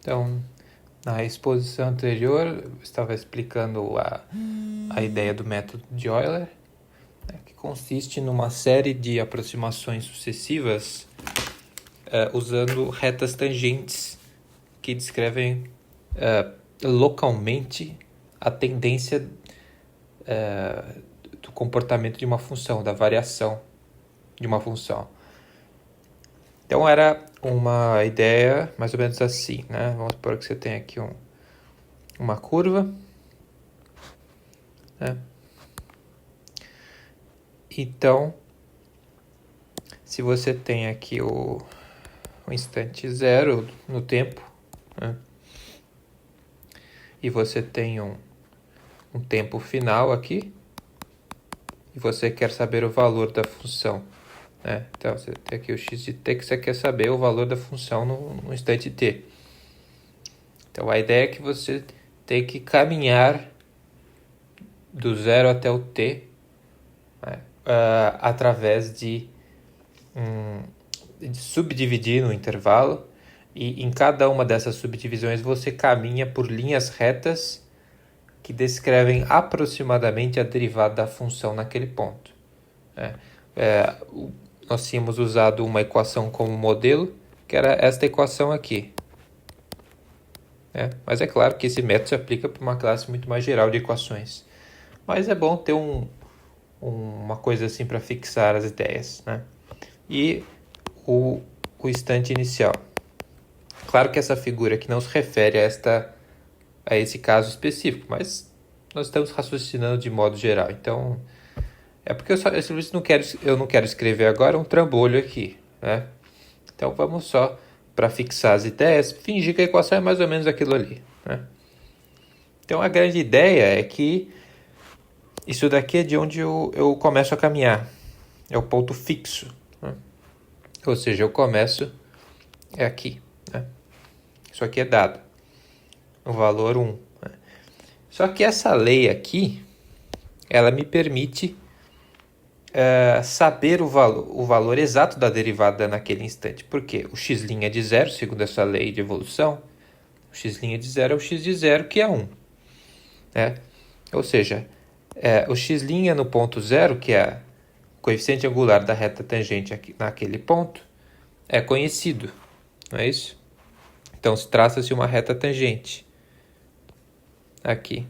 Então, na exposição anterior, eu estava explicando a ideia do método de Euler, né, que consiste numa série de aproximações sucessivas usando retas tangentes que descrevem localmente a tendência do comportamento de uma função, da variação de uma função. Então era uma ideia mais ou menos assim, né? Vamos supor que você tem aqui uma curva, né? Então, se você tem aqui o instante zero no tempo, né? E você tem um tempo final aqui, e você quer saber o valor da função, né? Então, você tem aqui o x de t, que você quer saber o valor da função no instante t. Então, a ideia é que você tem que caminhar do zero até o t, né? Através de subdividir no intervalo, e em cada uma dessas subdivisões você caminha por linhas retas que descrevem aproximadamente a derivada da função naquele ponto. Nós tínhamos usado uma equação como modelo, que era esta equação aqui. Mas é claro que esse método se aplica para uma classe muito mais geral de equações. Mas é bom ter uma coisa assim para fixar as ideias, né? E o instante inicial. Claro que essa figura aqui não se refere a esse caso específico, mas nós estamos raciocinando de modo geral. Então, é porque eu não quero escrever agora um trambolho aqui, né? Então, vamos só, para fixar as ideias, fingir que a equação é mais ou menos aquilo ali, né? Então, a grande ideia é que isso daqui é de onde eu começo a caminhar. É o ponto fixo, né? Ou seja, eu começo aqui, né? Isso aqui é dado, o valor 1. Né? Só que essa lei aqui, ela me permite saber o valor exato da derivada naquele instante. Por quê? O x' é de zero, segundo essa lei de evolução. O x' de zero é o x de zero, que é 1. Né? Ou seja, o x' no ponto zero, que é o coeficiente angular da reta tangente aqui, naquele ponto, é conhecido, não é isso? Então, traça-se uma reta tangente aqui.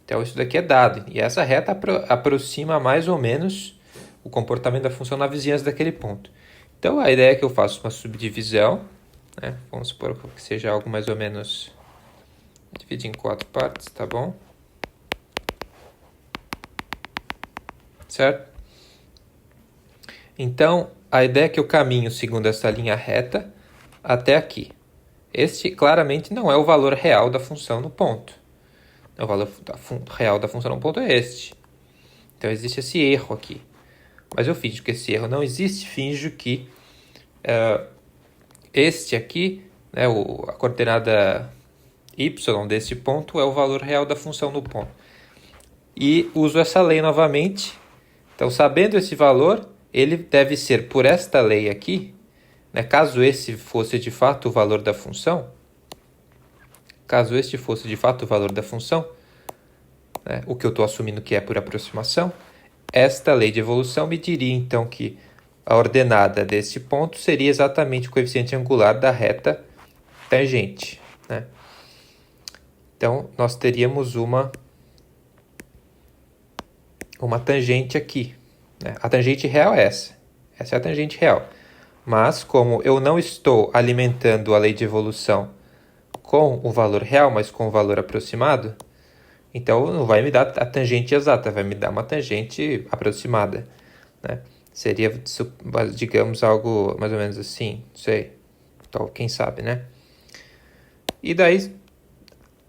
Então, isso daqui é dado. E essa reta aproxima mais ou menos o comportamento da função na vizinhança daquele ponto. Então, a ideia é que eu faço uma subdivisão, né? Vamos supor que seja algo mais ou menos... Dividir em 4 partes, tá bom? Certo? Então, a ideia é que eu caminho segundo essa linha reta até aqui. Este claramente não é o valor real da função no ponto. O valor real da função no ponto é este. Então existe esse erro aqui. Mas eu finjo que esse erro não existe, finjo que este aqui, né, a coordenada y desse ponto é o valor real da função no ponto. E uso essa lei novamente. Então, sabendo esse valor, ele deve ser por esta lei aqui, né, caso esse fosse de fato o valor da função, né, o que eu estou assumindo que é por aproximação, esta lei de evolução me diria então que a ordenada desse ponto seria exatamente o coeficiente angular da reta tangente, né? Então, nós teríamos uma tangente aqui, né? A tangente real é essa. Essa é a tangente real. Mas, como eu não estou alimentando a lei de evolução com o valor real, mas com o valor aproximado, então não vai me dar a tangente exata, vai me dar uma tangente aproximada, né? Seria, digamos, algo mais ou menos assim, não sei, então, quem sabe, né? E daí,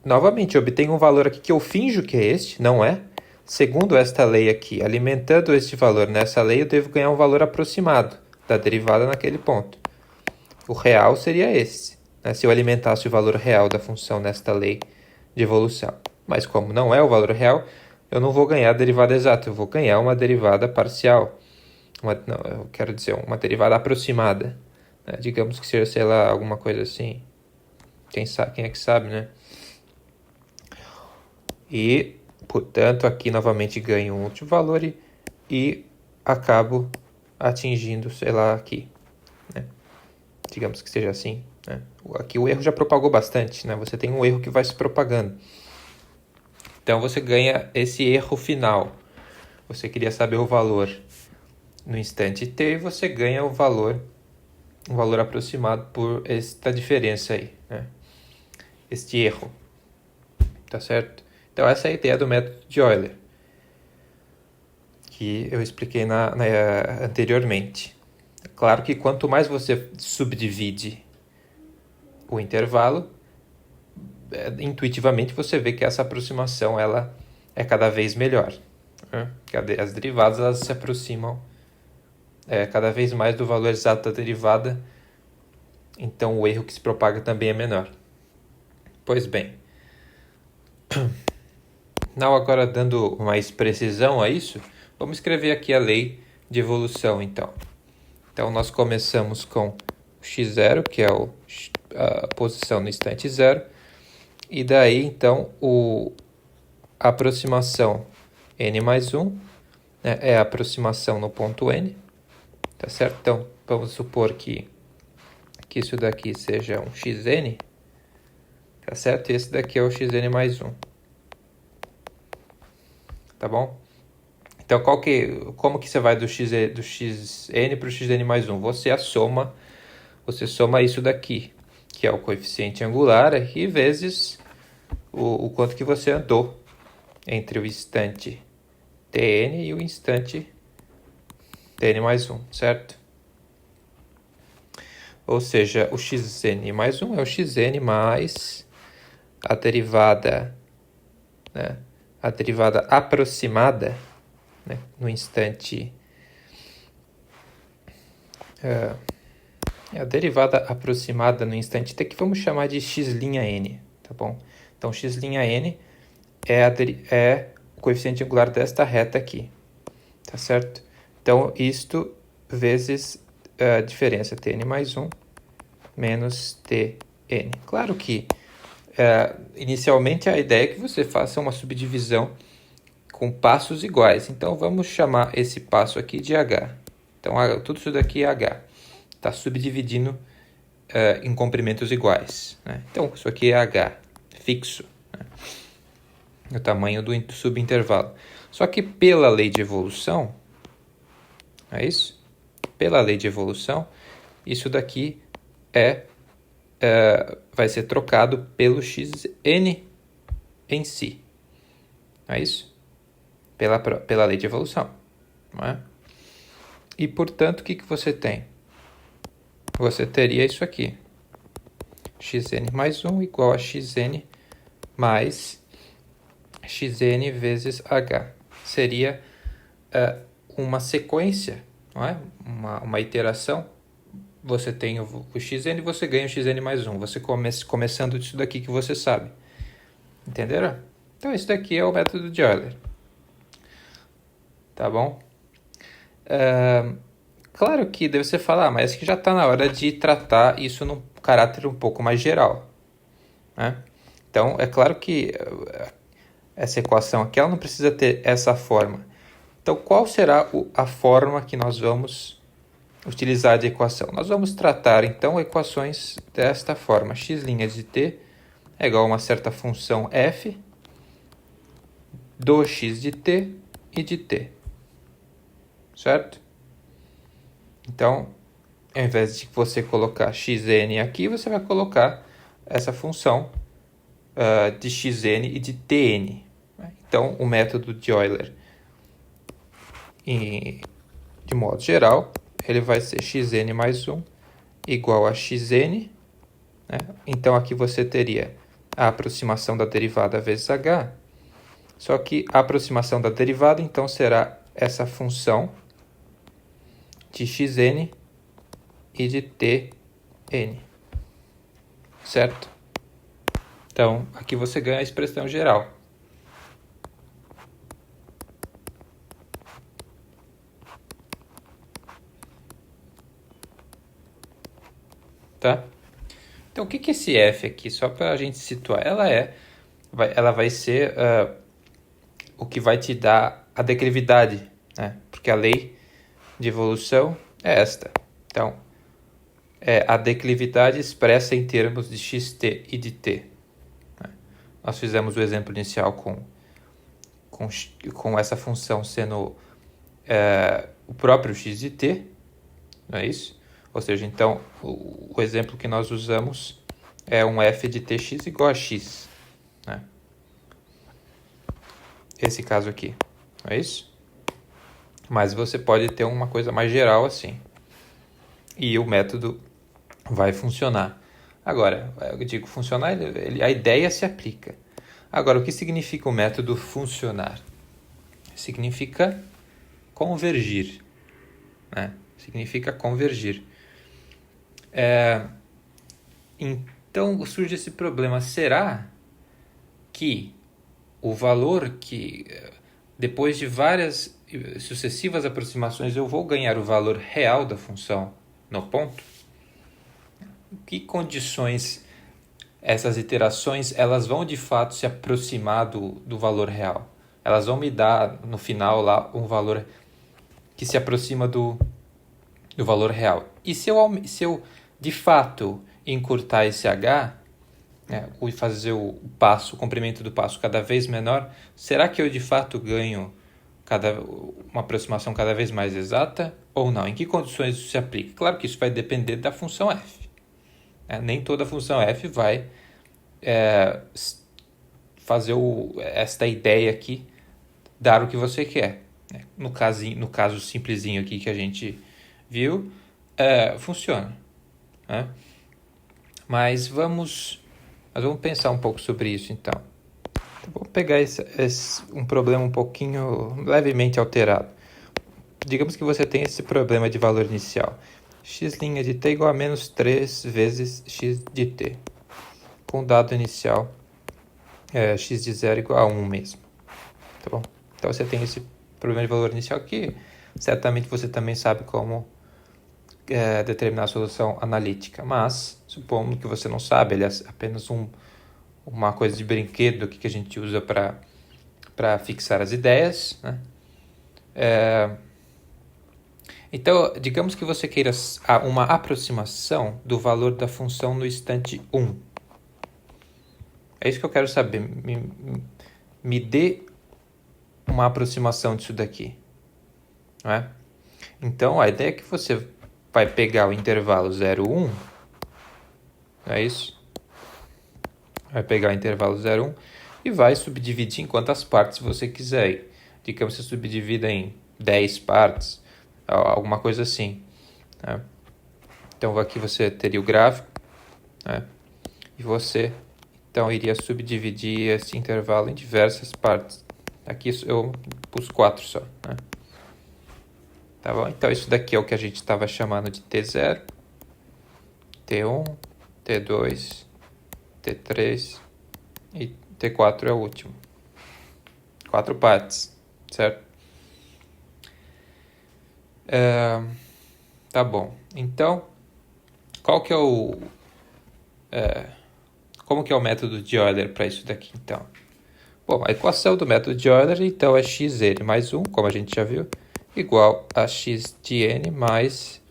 novamente, eu obtenho um valor aqui que eu finjo que é este, não é? Segundo esta lei aqui, alimentando este valor nessa lei, eu devo ganhar um valor aproximado da derivada naquele ponto. O real seria esse, né? Se eu alimentasse o valor real da função nesta lei de evolução. Mas como não é o valor real, eu não vou ganhar a derivada exata, eu vou ganhar uma derivada parcial. Eu quero dizer, uma derivada aproximada. Né? Digamos que seja, sei lá, alguma coisa assim. quem sabe, quem é que sabe, né? E, portanto, aqui novamente ganho um último valor e acabo atingindo, sei lá, aqui, né? Digamos que seja assim, né? Aqui o erro já propagou bastante, né? Você tem um erro que vai se propagando. Então você ganha esse erro final. Você queria saber o valor no instante t e você ganha um valor aproximado por esta diferença aí, né? Este erro, tá certo? Então essa é a ideia do método de Euler, que eu expliquei anteriormente. Claro que quanto mais você subdivide o intervalo, intuitivamente você vê que essa aproximação ela é cada vez melhor, né? As derivadas elas se aproximam cada vez mais do valor exato da derivada, então o erro que se propaga também é menor. Pois bem, não agora dando mais precisão a isso, vamos escrever aqui a lei de evolução então. Então nós começamos com x0, que é a posição no instante zero, e daí então a aproximação n mais 1, né, é a aproximação no ponto n, tá certo? Então vamos supor que isso daqui seja um xn, tá certo? E esse daqui é o xn mais 1, tá bom? Então como que você vai do xn para o xn mais 1? Você soma isso daqui, que é o coeficiente angular, e vezes o quanto que você andou entre o instante tn e o instante tn mais 1, certo? Ou seja, o xn mais 1 é o xn mais a derivada, né, a derivada aproximada, né, no instante... a derivada aproximada no instante t, que vamos chamar de x'n, tá bom? Então, x'n é o coeficiente angular desta reta aqui, tá certo? Então, isto vezes a diferença tn mais 1 menos tn. Claro que, inicialmente, a ideia é que você faça uma subdivisão com passos iguais. Então, vamos chamar esse passo aqui de h. Então, tudo isso daqui é h. Está subdividindo em comprimentos iguais, né? Então, isso aqui é h, fixo, né? O tamanho do subintervalo. Só que pela lei de evolução, é isso? Pela lei de evolução, isso daqui vai ser trocado pelo xn em si. É isso? Pela lei de evolução, não é? E, portanto, o que você tem? Você teria isso aqui. Xn mais 1 igual a xn mais xn vezes h. Seria uma sequência, não é? Uma iteração. Você tem o xn e você ganha o xn mais 1. Você começando disso daqui que você sabe. Entenderam? Então, esse daqui é o método de Euler. Tá bom? Claro que deve você falar, mas que já está na hora de tratar isso num caráter um pouco mais geral, né? Então, é claro que essa equação aqui ela não precisa ter essa forma. Então, qual será a forma que nós vamos utilizar de equação? Nós vamos tratar, então, equações desta forma. X' de t é igual a uma certa função f do x de t e de t. Certo? Então, ao invés de você colocar xn aqui, você vai colocar essa função de xn e de tn. Então, o método de Euler, de modo geral, ele vai ser xn mais 1 igual a xn, né? Então, aqui você teria a aproximação da derivada vezes h, só que a aproximação da derivada, então, será essa função de xn e de tn, certo? Então, aqui você ganha a expressão geral. Tá? Então, o que é esse f aqui? Só para a gente situar. Ela vai ser o que vai te dar a declividade, né? Porque a lei de evolução é esta. Então, é a declividade expressa em termos de xt e de t. Né? Nós fizemos o exemplo inicial com essa função sendo o próprio x de t, não é isso? Ou seja, então, o exemplo que nós usamos é um f de tx igual a x. Né? Esse caso aqui, não é isso? Mas você pode ter uma coisa mais geral assim. E o método vai funcionar. Agora, eu digo funcionar, a ideia se aplica. Agora, o que significa o método funcionar? Significa convergir. Né? Significa convergir. Então, surge esse problema. Será que o valor que, depois de várias sucessivas aproximações, eu vou ganhar o valor real da função no ponto? Que condições essas iterações elas vão de fato se aproximar do valor real? Elas vão me dar no final lá um valor que se aproxima do valor real. E se eu de fato encurtar esse h, e fazer o comprimento do passo cada vez menor, será que eu de fato ganho uma aproximação cada vez mais exata ou não? Em que condições isso se aplica? Claro que isso vai depender da função f. Nem toda função f vai fazer esta ideia aqui dar o que você quer. No caso simplesinho aqui que a gente viu, funciona. Né? Mas vamos pensar um pouco sobre isso então. Vou pegar um problema um pouquinho levemente alterado. Digamos que você tem esse problema de valor inicial. X' de t igual a menos 3 vezes x de t. Com o dado inicial x de 0 igual a 1 mesmo. Tá bom? Então você tem esse problema de valor inicial que certamente você também sabe como determinar a solução analítica. Mas, supondo que você não sabe, ele é apenas uma coisa de brinquedo que a gente usa para fixar as ideias. Né? Então, digamos que você queira uma aproximação do valor da função no instante 1. É isso que eu quero saber. Me dê uma aproximação disso daqui. Não é? Então, a ideia é que você vai pegar o intervalo 0, 1. Não é isso? Vai pegar o intervalo 0, 1 e vai subdividir em quantas partes você quiser. Digamos que você subdivida em 10 partes, alguma coisa assim. Né? Então, aqui você teria o gráfico, né? E você, então, iria subdividir esse intervalo em diversas partes. Aqui eu pus 4 só. Né? Tá bom? Então, isso daqui é o que a gente estava chamando de T0, T1, T2, T3 e T4 é o último. 4 partes, certo? Tá bom. Então, qual que é como que é o método de Euler para isso daqui, então? Bom, a equação do método de Euler, então, é xn mais 1, como a gente já viu, igual a x de n mais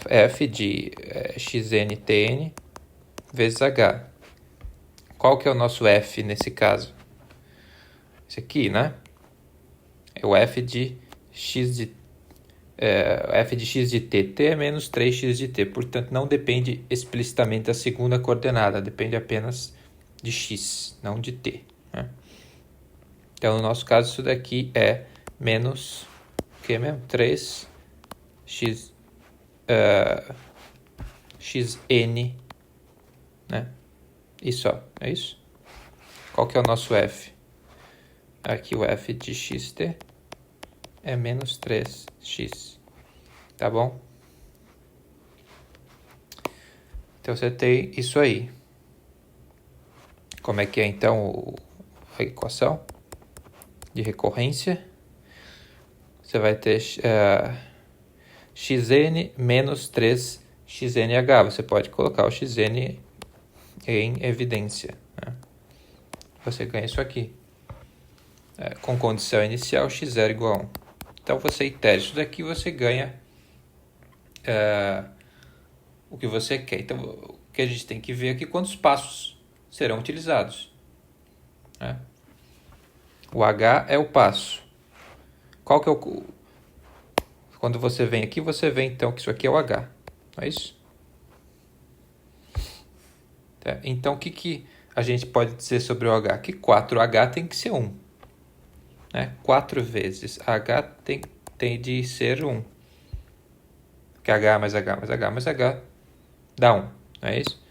f de xn tn vezes h. Qual que é o nosso f nesse caso? Esse aqui, né? É o f de x de t. T é menos 3x de t. Portanto, não depende explicitamente da segunda coordenada. Depende apenas de x, não de t. Né? Então, no nosso caso, isso daqui é menos o que mesmo? 3x xn, né? E só, é isso? Qual que é o nosso f? Aqui o f de xt é menos 3x, tá bom? Então você tem isso aí. Como é que é então a equação de recorrência? Você vai ter xn menos 3 xnh, você pode colocar o xn em evidência, né? Você ganha isso aqui. Com condição inicial, x0 igual a 1. Então, você itera isso daqui, você ganha o que você quer. Então, o que a gente tem que ver aqui, quantos passos serão utilizados, né? O H é o passo. Qual que é o... Quando você vem aqui, você vê então que isso aqui é o H. Não é isso? Então, o que a gente pode dizer sobre o H? Que 4H tem que ser 1. Né? 4 vezes H tem de ser 1. Porque H mais H mais H mais H dá 1. Não é isso?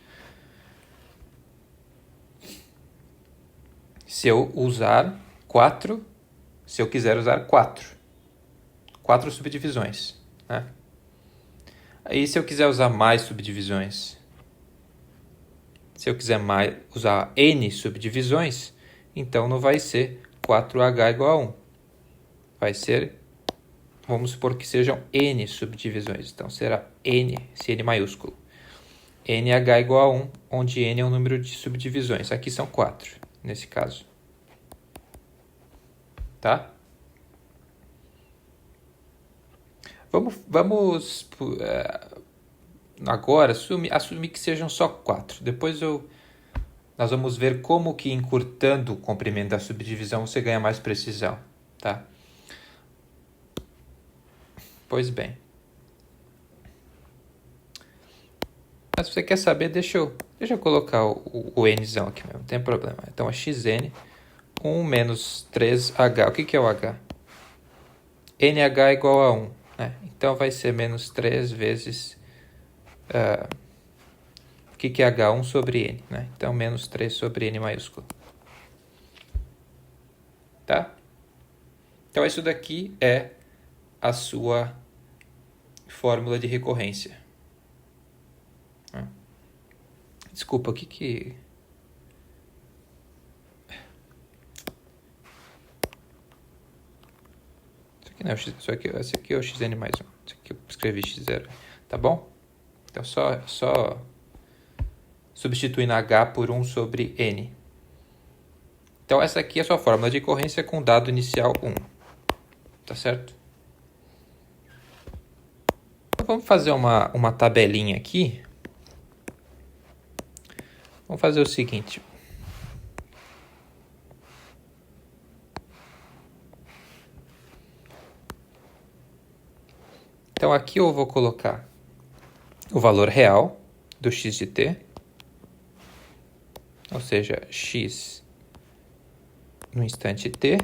Se eu quiser usar 4 subdivisões, né? Aí, se eu quiser usar mais subdivisões, se eu quiser usar N subdivisões, então não vai ser 4H igual a 1. Vai ser, vamos supor que sejam N subdivisões. Então, será N, se N maiúsculo. NH igual a 1, onde N é o número de subdivisões. Aqui são 4, nesse caso. Tá? Vamos agora assumir que sejam só 4. Depois nós vamos ver como que encurtando o comprimento da subdivisão você ganha mais precisão. Tá? Pois bem. Mas se você quer saber, deixa eu colocar o Nzão aqui mesmo, não tem problema. Então, é xn, 1 menos 3h. O que é o h? NH igual a 1. Né? Então, vai ser menos 3 vezes... o que é h? 1 sobre n. Né? Então, menos 3 sobre n maiúsculo. Tá? Então, isso daqui é a sua fórmula de recorrência. Desculpa, o que... Isso aqui não é o x, esse aqui é o xn mais 1. Isso aqui eu escrevi x0. Tá bom? Então, só substituindo h por 1 sobre n. Então, essa aqui é a sua fórmula de recorrência com dado inicial 1. Tá certo? Então, vamos fazer uma tabelinha aqui. Vamos fazer o seguinte. Então, aqui eu vou colocar o valor real do x de t, ou seja, x no instante t.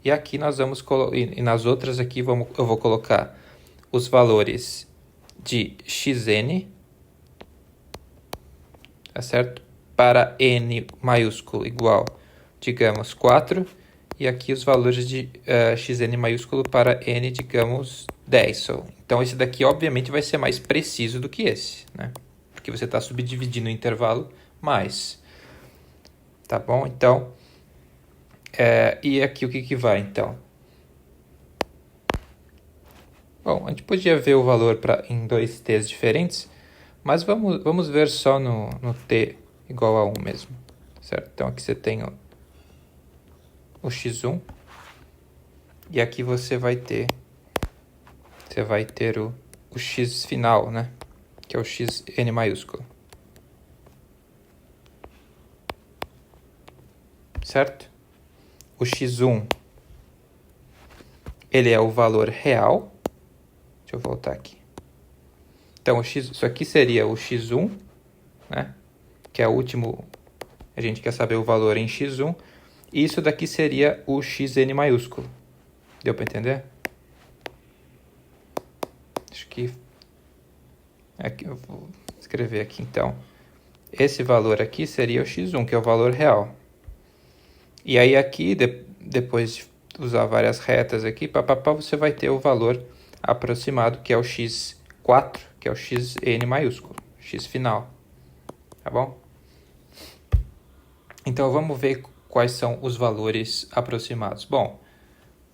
E aqui nós vamos e nas outras aqui eu vou colocar os valores de xn, tá certo? Para n maiúsculo igual, digamos, 4. E aqui os valores de xn maiúsculo para n, digamos, 10. Então, esse daqui, obviamente, vai ser mais preciso do que esse, né? Porque você está subdividindo o intervalo mais. Tá bom? Então, e aqui o que vai, então? Bom, a gente podia ver o valor em 2 t's diferentes, mas vamos ver só no t igual a 1 mesmo, certo? Então, aqui você tem o x1, e aqui você vai ter o x final, né? Que é o xn maiúsculo. Certo? O x1, ele é o valor real. Deixa eu voltar aqui. Então, isso aqui seria o x1, né? Que é o último, a gente quer saber o valor em x1. E isso daqui seria o xn maiúsculo. Deu para entender? Acho que... Aqui eu vou escrever aqui, então. Esse valor aqui seria o x1, que é o valor real. E aí aqui, depois de usar várias retas aqui, você vai ter o valor aproximado, que é o x4, que é o xn maiúsculo, x final. Tá bom? Então, vamos ver quais são os valores aproximados. Bom,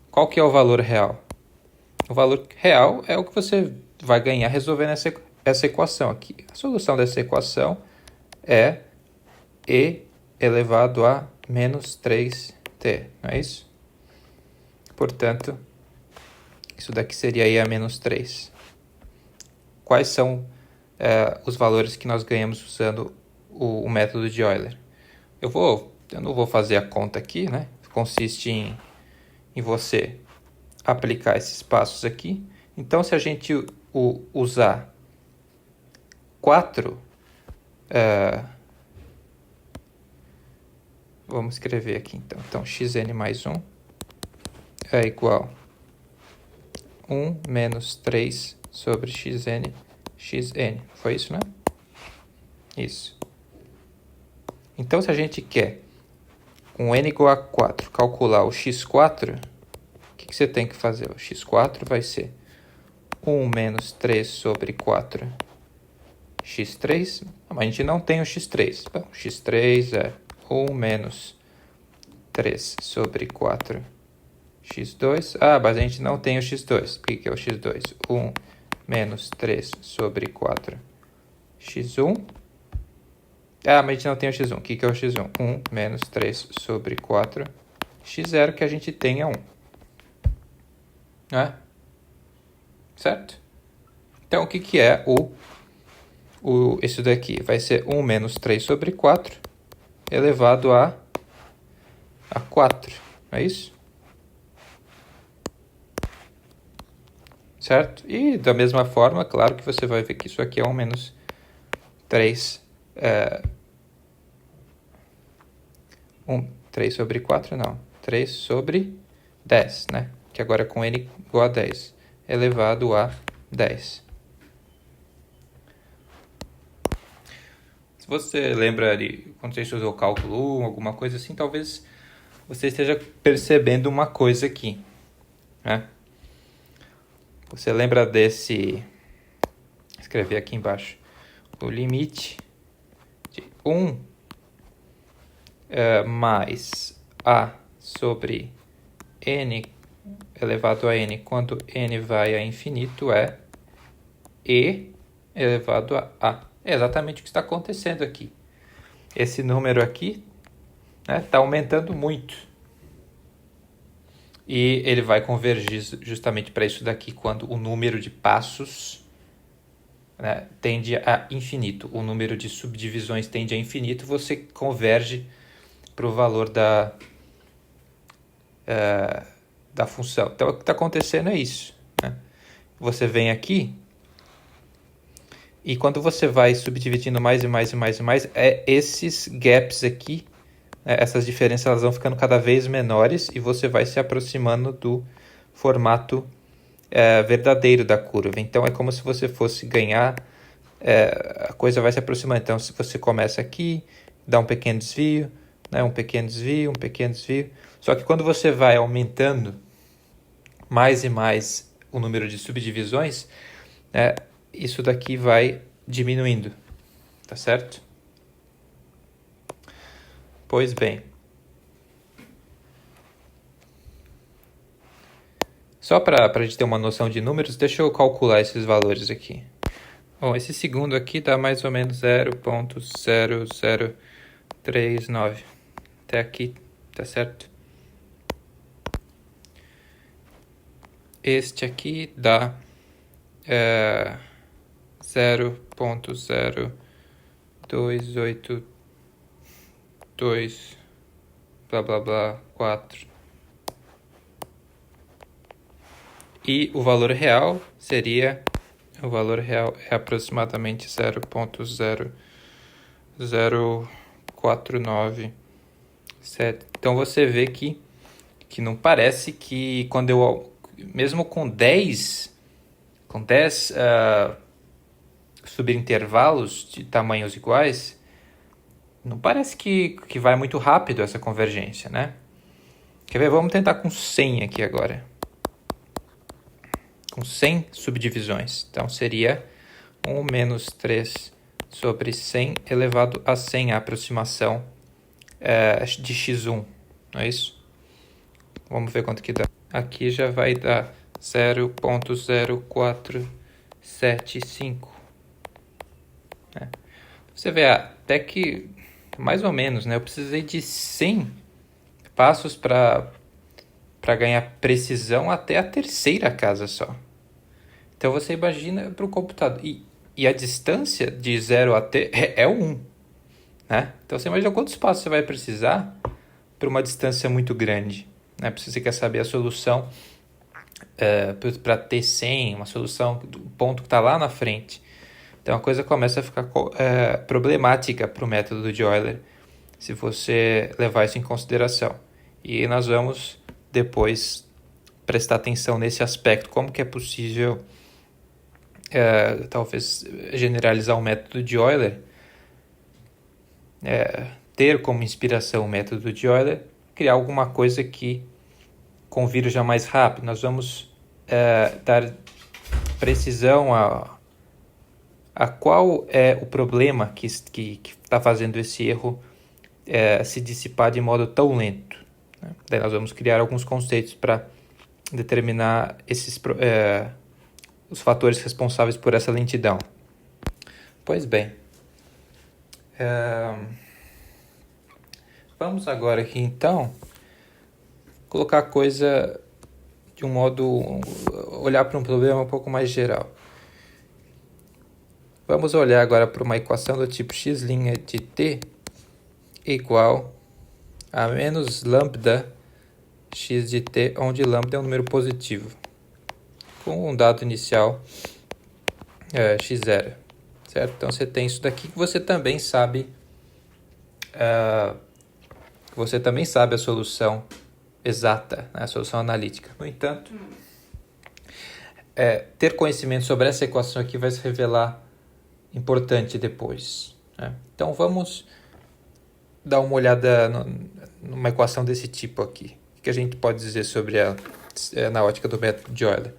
qual que é o valor real? O valor real é o que você vai ganhar resolvendo essa equação aqui. A solução dessa equação é e elevado a menos 3t, não é isso? Portanto, isso daqui seria e a menos 3. Quais são os valores que nós ganhamos usando o método de Euler? Eu não vou fazer a conta aqui, né? Consiste em você aplicar esses passos aqui. Então, se a gente usar 4, vamos escrever aqui então. Então, xn mais 1 é igual a 1 menos 3 sobre xn. Foi isso, né? Isso. Então, se a gente quer, com n igual a 4, calcular o x4, o que você tem que fazer? O x4 vai ser 1 menos 3 sobre 4 x3. Mas a gente não tem o x3. Bom, o x3 é 1 menos 3 sobre 4 x2. Mas a gente não tem o x2. O que é o x2? 1 menos 3 sobre 4 x1. Mas a gente não tem o x1. O que é o x1? 1 menos 3 sobre 4 x0, que a gente tem é 1. Certo? Então, o que é isso daqui? Vai ser 1 menos 3 sobre 4 elevado a 4. É isso? Certo? E da mesma forma, claro que você vai ver que isso aqui é 1 menos 3. 3 sobre 4, não. 3 sobre 10, né? Que agora é com n igual a 10. Elevado a 10. Se você lembra ali, quando você estudou cálculo 1, alguma coisa assim, talvez você esteja percebendo uma coisa aqui, né? Você lembra desse... Escrever aqui embaixo. O limite de 1 mais a sobre n elevado a n quando n vai a infinito é e elevado a a. É exatamente o que está acontecendo aqui. Esse número aqui está aumentando muito. E ele vai convergir justamente para isso daqui, quando o número de passos tende a infinito. O número de subdivisões tende a infinito, você converge para o valor da função. Então, o que está acontecendo é isso, né? Você vem aqui e quando você vai subdividindo mais e mais e mais e mais, esses gaps aqui, essas diferenças, elas vão ficando cada vez menores e você vai se aproximando do formato verdadeiro da curva. Então, é como se você fosse ganhar, a coisa vai se aproximando. Então, se você começa aqui, dá um pequeno desvio, né? Um pequeno desvio, um pequeno desvio. Só que quando você vai aumentando mais e mais o número de subdivisões, isso daqui vai diminuindo, tá certo? Pois bem, só para a gente ter uma noção de números, deixa eu calcular esses valores aqui. Bom, esse segundo aqui dá mais ou menos 0,0039. Até aqui, tá certo? Este aqui dá 0,0282 blá blá blá 4. E o valor real é aproximadamente 0,0497. Então você vê que não parece que quando mesmo com 10 subintervalos de tamanhos iguais, não parece que vai muito rápido essa convergência, né? Quer ver? Vamos tentar com 100 aqui agora. Com 100 subdivisões. Então, seria 1 menos 3 sobre 100 elevado a 100, a aproximação de x1. Não é isso? Vamos ver quanto que dá. Aqui já vai dar 0,0475. né? Você vê até que, mais ou menos, né? Eu precisei de 100 passos para ganhar precisão até a terceira casa só. Então você imagina para o computador. E a distância de 0 a t é 1. Né? Então você imagina quantos passos você vai precisar para uma distância muito grande. Né? Se você quer saber a solução para T100, uma solução do ponto que está lá na frente. Então a coisa começa a ficar problemática para o método de Euler, se você levar isso em consideração. E nós vamos depois prestar atenção nesse aspecto, como que é possível talvez generalizar o método de Euler, ter como inspiração o método de Euler, criar alguma coisa que convirja mais rápido. Nós vamos dar precisão a qual é o problema que está fazendo esse erro se dissipar de modo tão lento. Né? Daí nós vamos criar alguns conceitos para determinar os fatores responsáveis por essa lentidão. Pois bem, vamos agora aqui então colocar a coisa de um modo, olhar para um problema um pouco mais geral. Vamos olhar agora para uma equação do tipo x' de t igual a menos lambda x de t, onde lambda é um número positivo, com um dado inicial x0, certo? Então você tem isso daqui que você também sabe a solução exata, né? A solução analítica. No entanto, ter conhecimento sobre essa equação aqui vai se revelar importante depois, né? Então vamos dar uma olhada numa equação desse tipo aqui. O que a gente pode dizer sobre ela na ótica do método de Euler?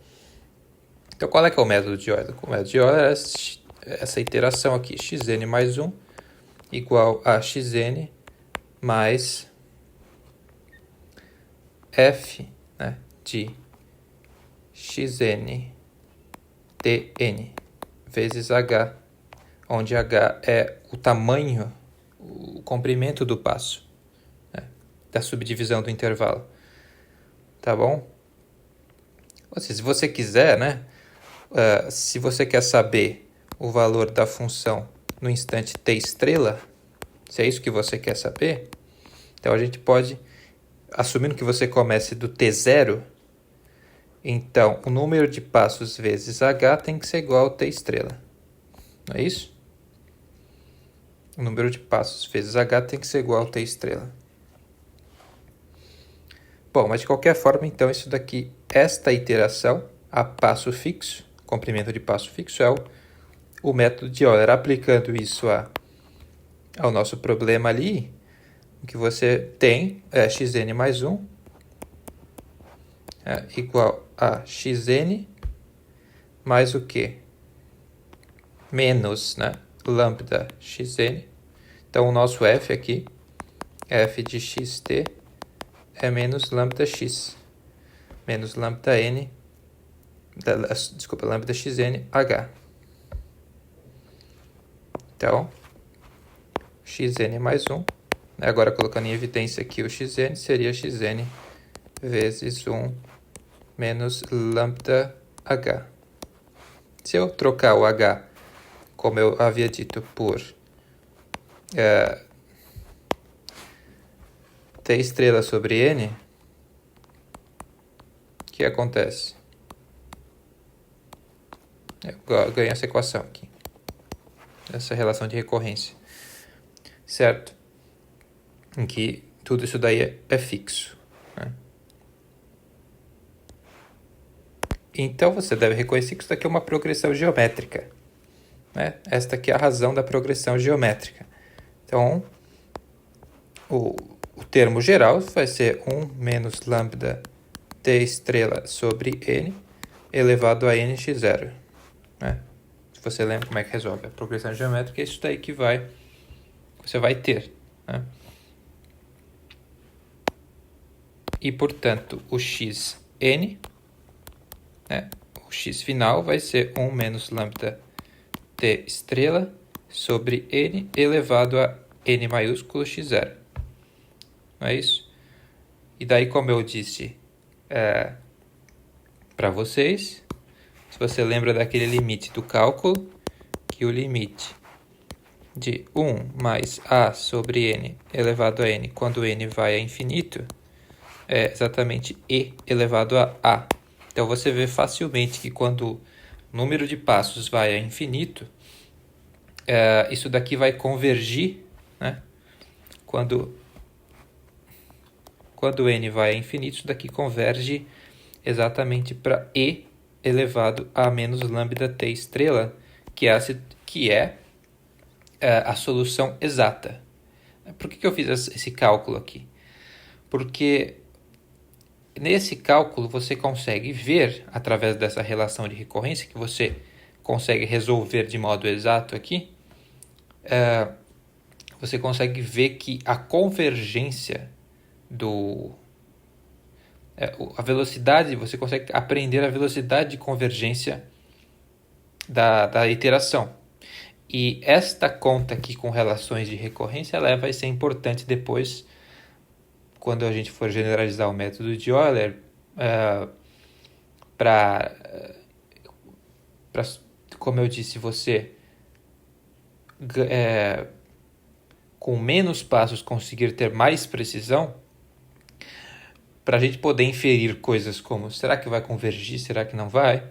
Então qual é que é o método de Euler? O método de Euler é essa iteração aqui, xn mais 1 igual a xn mais f, né, de xn tn vezes h, onde h é o tamanho, o comprimento do passo, né, da subdivisão do intervalo. Tá bom? Se você quiser, né, se você quer saber o valor da função no instante t estrela, se é isso que você quer saber, então a gente pode, assumindo que você comece do t0, então o número de passos vezes h tem que ser igual ao t estrela. Não é isso? O número de passos vezes h tem que ser igual ao t estrela. Bom, mas de qualquer forma, então, isso daqui, esta iteração a passo fixo, comprimento de passo fixo, é o método de Euler. Aplicando isso ao nosso problema ali, o que você tem é xn mais 1 igual a xn mais o quê? Menos, né, lambda xn. Então, o nosso f aqui, f de xt, é menos lambda x, menos lambda n, lambda xn h. Então, xn mais 1, agora colocando em evidência aqui o xn, seria xn vezes 1 menos lambda h. Se eu trocar o h, como eu havia dito, por t estrela sobre n, o que acontece? Eu ganho essa equação aqui, essa relação de recorrência, certo? Em que tudo isso daí é fixo, né? Então você deve reconhecer que isso daqui é uma progressão geométrica, né? Esta aqui é a razão da progressão geométrica. Então, o termo geral vai ser 1 menos lambda t estrela sobre n elevado a nx0, né? Se você lembra como é que resolve a progressão geométrica, é isso daí que você vai ter, né? E, portanto, o xn, né, o x final vai ser 1 menos lambda t estrela sobre n elevado a n maiúsculo x0. Não é isso? E daí, como eu disse para vocês, se você lembra daquele limite do cálculo, que o limite de 1 mais a sobre n elevado a n quando n vai a infinito é exatamente e elevado a a. Então você vê facilmente que quando o número de passos vai a infinito, isso daqui vai convergir, né? Quando n vai a infinito, isso daqui converge exatamente para e elevado a menos lambda t estrela, que é a solução exata. Por que eu fiz esse cálculo aqui? Porque nesse cálculo você consegue ver, através dessa relação de recorrência, que você consegue resolver de modo exato aqui, você consegue ver que a convergência a velocidade, você consegue aprender a velocidade de convergência da iteração. E esta conta aqui com relações de recorrência, ela vai ser importante depois, quando a gente for generalizar o método de Euler, como eu disse, você com menos passos conseguir ter mais precisão, para a gente poder inferir coisas como será que vai convergir, será que não vai,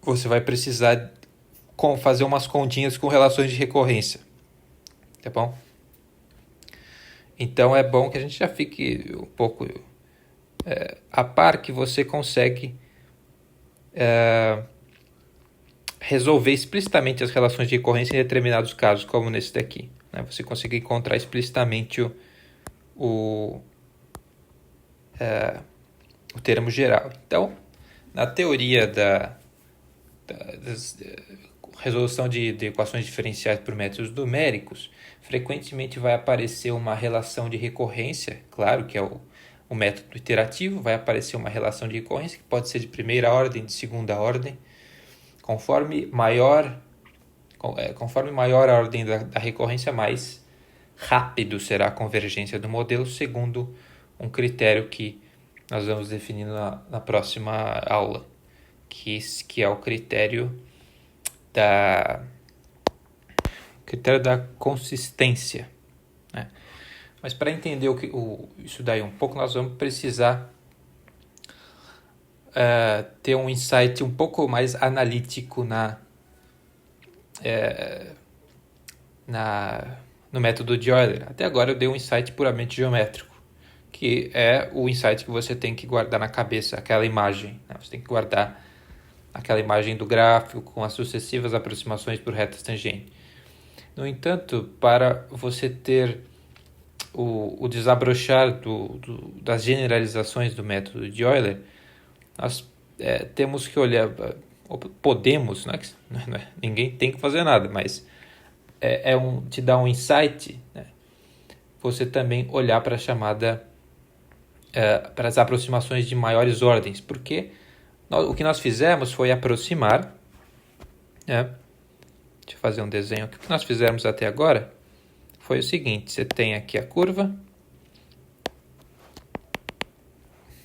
você vai precisar fazer umas continhas com relações de recorrência, tá bom? Então é bom que a gente já fique um pouco a par, que você consegue resolver explicitamente as relações de recorrência em determinados casos, como nesse daqui, né? Você consegue encontrar explicitamente o termo geral. Então, na teoria da resolução de equações diferenciais por métodos numéricos, frequentemente vai aparecer uma relação de recorrência, claro que é o método iterativo, vai aparecer uma relação de recorrência que pode ser de primeira ordem, de segunda ordem. Conforme maior a ordem da recorrência, mais rápido será a convergência do modelo, segundo um critério que nós vamos definir na próxima aula, que é o critério da consistência, né? Mas para entender isso daí um pouco, nós vamos precisar ter um insight um pouco mais analítico no método de Euler. Até agora eu dei um insight puramente geométrico, que é o insight que você tem que guardar na cabeça, aquela imagem, né? Você tem que guardar aquela imagem do gráfico com as sucessivas aproximações por retas tangentes. No entanto, para você ter o desabrochar das generalizações do método de Euler, nós temos que olhar, podemos, ninguém tem que fazer nada, mas te dá um insight, né? Você também olhar para a chamada, para as aproximações de maiores ordens, porque o que nós fizemos foi aproximar, né? Deixa eu fazer um desenho aqui. O que nós fizemos até agora foi o seguinte: você tem aqui a curva.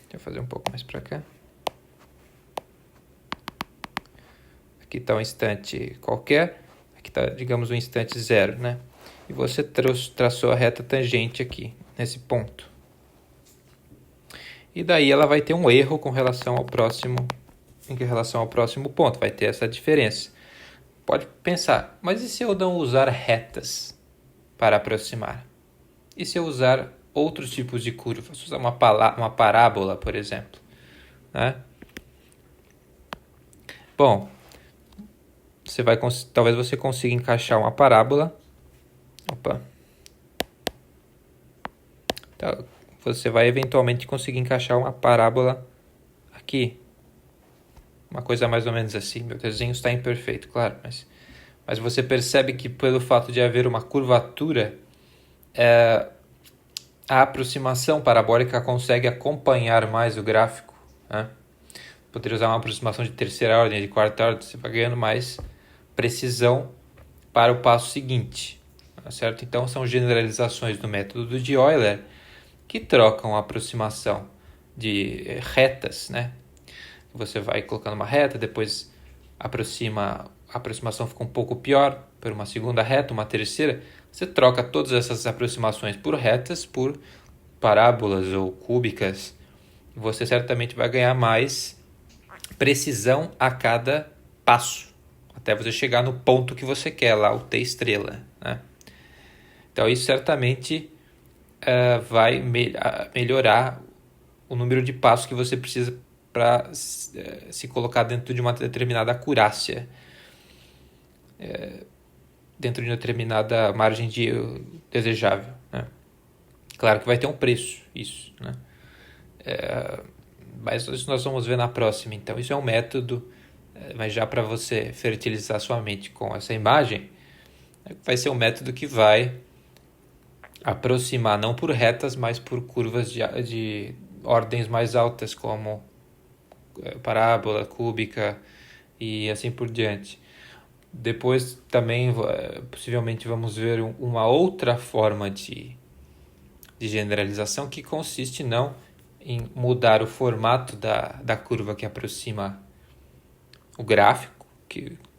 Deixa eu fazer um pouco mais para cá. Aqui está um instante qualquer. Aqui está, digamos, um instante zero, né? E você traçou a reta tangente aqui, nesse ponto. E daí ela vai ter um erro com relação ao próximo ponto. Vai ter essa diferença. Pode pensar, mas e se eu não usar retas para aproximar? E se eu usar outros tipos de curvas? Usar uma parábola, por exemplo, né? Bom, talvez você consiga encaixar uma parábola. Então, você vai eventualmente conseguir encaixar uma parábola aqui. Uma coisa mais ou menos assim. Meu desenho está imperfeito, claro, mas você percebe que pelo fato de haver uma curvatura, a aproximação parabólica consegue acompanhar mais o gráfico, né? Poderia usar uma aproximação de terceira ordem, de quarta ordem, você vai ganhando mais precisão para o passo seguinte, certo? Então, são generalizações do método de Euler que trocam a aproximação de retas, né? Você vai colocando uma reta, depois a aproximação fica um pouco pior por uma segunda reta, uma terceira. Você troca todas essas aproximações por retas, por parábolas ou cúbicas. Você certamente vai ganhar mais precisão a cada passo, até você chegar no ponto que você quer, lá o T estrela, né? Então isso certamente vai melhorar o número de passos que você precisa para se colocar dentro de uma determinada acurácia, dentro de uma determinada margem desejável, né? Claro que vai ter um preço isso, né? Mas isso nós vamos ver na próxima. Então isso é um método, mas já para você fertilizar sua mente com essa imagem, vai ser um método que vai aproximar não por retas, mas por curvas de ordens mais altas, como parábola, cúbica e assim por diante. Depois também possivelmente vamos ver uma outra forma de generalização que consiste não em mudar o formato da curva que aproxima o gráfico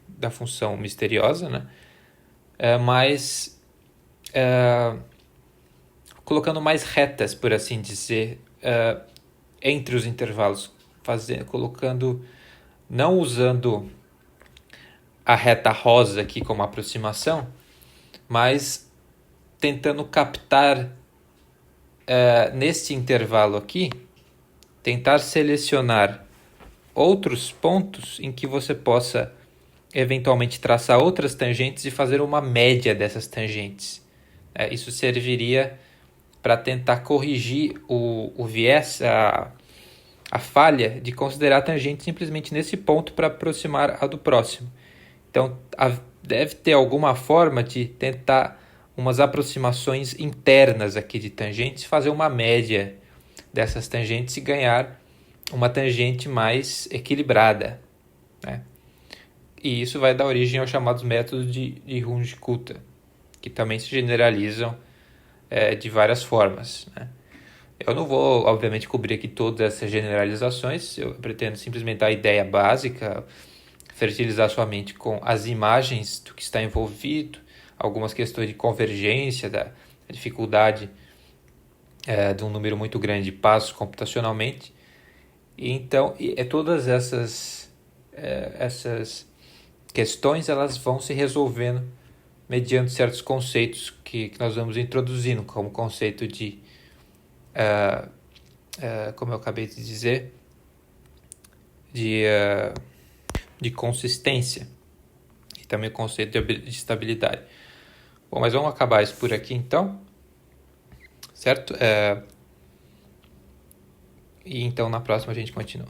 da função misteriosa, né? Mas colocando mais retas, por assim dizer, entre os intervalos, colocando, não usando a reta rosa aqui como aproximação, mas tentando captar neste intervalo aqui, tentar selecionar outros pontos em que você possa eventualmente traçar outras tangentes e fazer uma média dessas tangentes. Isso serviria para tentar corrigir o viés, a falha de considerar a tangente simplesmente nesse ponto para aproximar a do próximo. Então, deve ter alguma forma de tentar umas aproximações internas aqui de tangentes, fazer uma média dessas tangentes e ganhar uma tangente mais equilibrada, né? E isso vai dar origem aos chamados métodos de Runge-Kutta, que também se generalizam de várias formas, né? Eu não vou, obviamente, cobrir aqui todas essas generalizações, eu pretendo simplesmente dar a ideia básica, fertilizar sua mente com as imagens do que está envolvido, algumas questões de convergência, da dificuldade de um número muito grande de passos computacionalmente. E então, todas essas questões elas vão se resolvendo mediante certos conceitos que nós vamos introduzindo, como o conceito de, como eu acabei de dizer, de consistência e também o conceito de estabilidade. Bom, mas vamos acabar isso por aqui então, certo? E então na próxima a gente continua.